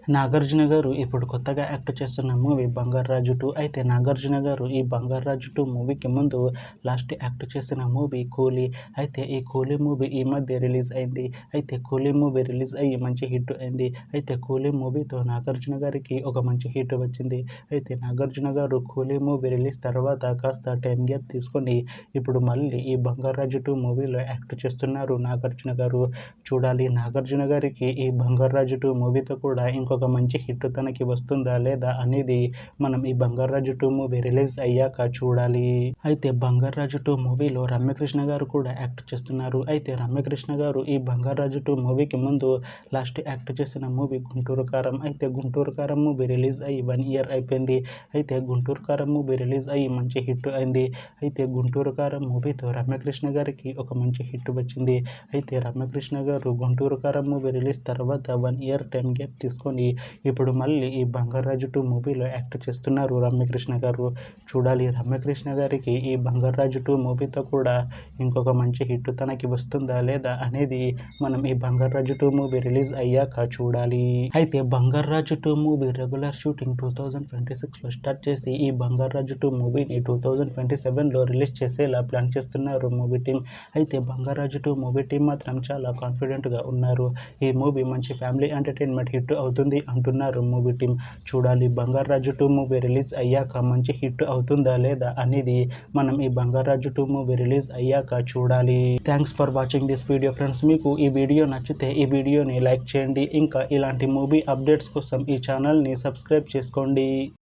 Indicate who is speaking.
Speaker 1: నాగార్జున గారు ఇప్పుడు కొత్తగా యాక్ట్ చేస్తున్న మూవీ 'బంగార్రాజు 2'. అయితే నాగార్జున గారు ఈ 'బంగార్రాజు 2' మూవీకి ముందు లాస్ట్ యాక్ట్ చేసిన మూవీ 'కూలీ'. అయితే ఈ 'కూలీ' మూవీ ఈ మధ్య రిలీజ్ అయింది. అయితే 'కూలీ' మూవీ రిలీజ్ అయ్యి మంచి హిట్ అయింది. అయితే 'కూలీ' మూవీతో నాగార్జున గారికి ఒక మంచి హిట్ వచ్చింది. అయితే నాగార్జున గారు 'కూలీ' మూవీ రిలీజ్ తర్వాత కాస్త టైం గ్యాప్ తీసుకొని ఇప్పుడు మళ్ళీ ఈ 'బంగార్రాజు 2' మూవీలో యాక్ట్ చేస్తున్నారు నాగార్జున గారు. చూడాలి నాగార్జున గారికి ఈ 'బంగార్రాజు 2' మూవీతో కూడా ఇంకొక మంచి హిట్ తనకి వస్తుందా లేదా అనేది మనం ఈ 'బంగార్రాజు 2' మూవీ రిలీజ్ అయ్యాక చూడాలి. అయితే 'బంగార్రాజు 2' మూవీలో రమ్యకృష్ణ గారు కూడా యాక్ట్ చేస్తున్నారు. అయితే రమ్యకృష్ణ గారు ఈ 'బంగార్రాజు 2' మూవీకి ముందు లాస్ట్ యాక్ట్ చేసిన మూవీ 'గుంటూరు కారం'. అయితే 'గుంటూరు కారం' మూవీ రిలీజ్ అయ్యి 1 ఇయర్ అయిపోయింది. అయితే 'గుంటూరు కారం' మూవీ రిలీజ్ అయ్యి మంచి హిట్ అయింది. అయితే 'గుంటూరు కారం' మూవీతో రమ్యకృష్ణ గారికి ఒక మంచి హిట్ వచ్చింది. అయితే రమ్యకృష్ణ గారు 'గుంటూరు కారం' మూవీ రిలీజ్ తర్వాత 1 ఇయర్ టైం గ్యాప్ తీసుకొని ఇప్పుడు మళ్ళీ ఈ 'బంగార్రాజు 2' మూవీలో యాక్ట్ చేస్తున్నారు రమ్యకృష్ణ గారు. చూడాలి రమ్యకృష్ణ గారికి ఈ 'బంగార్రాజు 2' మూవీతో కూడా ఇంకొక మంచి హిట్ తనకి వస్తుందా లేదా అనేది మనం ఈ 'బంగార్రాజు 2' మూవీ రిలీజ్ అయ్యాక చూడాలి. అయితే 'బంగార్రాజు 2' మూవీ రెగ్యులర్ షూటింగ్ 2026లో స్టార్ట్ చేసి ఈ 'బంగార్రాజు 2' మూవీని 2027లో రిలీజ్ చేసేలా ప్లాన్ చేస్తున్నారు మూవీ టీం. అయితే 'బంగార్రాజు 2' మూవీ టీం మాత్రం చాలా కాన్ఫిడెంట్గా ఉన్నారు. ఈ మూవీ మంచి ఫ్యామిలీ ఎంటర్టైన్మెంట్ హిట్ అవుతుంది అంటున్నారు మూవీ టీం. చూడాలి 'బంగార్రాజు 2' మూవీ రిలీజ్ అయ్యాక మంచి హిట్ అవుతుందా లేదా అనేది మనం ఈ 'బంగార్రాజు 2' మూవీ రిలీజ్ అయ్యాక చూడాలి. Thanks for watching this video friends. మీకు ఈ వీడియో నచ్చితే ఈ వీడియోని లైక్ చేయండి. ఇంకా ఇలాంటి మూవీ అప్డేట్స్ కోసం ఈ ఛానల్ని సబ్స్క్రైబ్ చేసుకోండి.